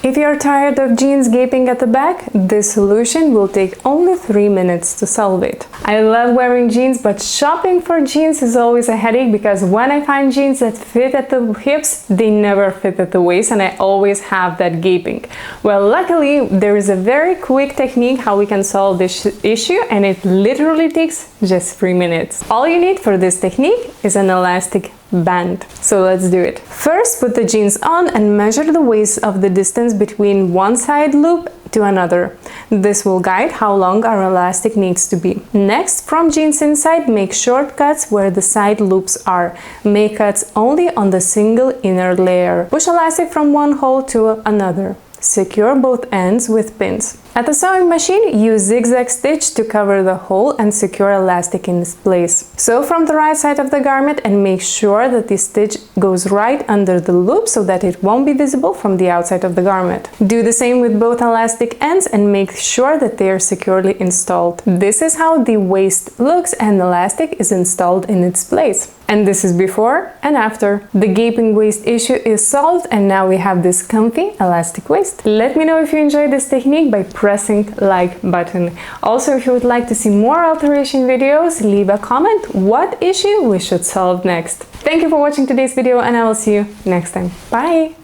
If you are tired of jeans gaping at the back, this solution will take only 3 minutes to solve it. I love wearing jeans, but shopping for jeans is always a headache because when I find jeans that fit at the hips, they never fit at the waist and I always have that gaping. Well, luckily, there is a very quick technique how we can solve this issue, and it literally takes just 3 minutes. All you need for this technique is an elastic band. So let's do it. First, put the jeans on and measure the waist of the distance between one side loop to another. This will guide how long our elastic needs to be. Next, from jeans inside, make short cuts where the side loops are. Make cuts only on the single inner layer. Push elastic from one hole to another. Secure both ends with pins. At the sewing machine, use zigzag stitch to cover the hole and secure elastic in its place. Sew from the right side of the garment and make sure that the stitch goes right under the loop so that it won't be visible from the outside of the garment. Do the same with both elastic ends and make sure that they are securely installed. This is how the waist looks and the elastic is installed in its place. And this is before and after. The gaping waist issue is solved and now we have this comfy elastic waist. Let me know if you enjoyed this technique by pressing like button. Also, if you would like to see more alteration videos, leave a comment what issue we should solve next. Thank you for watching today's video and I will see you next time. Bye!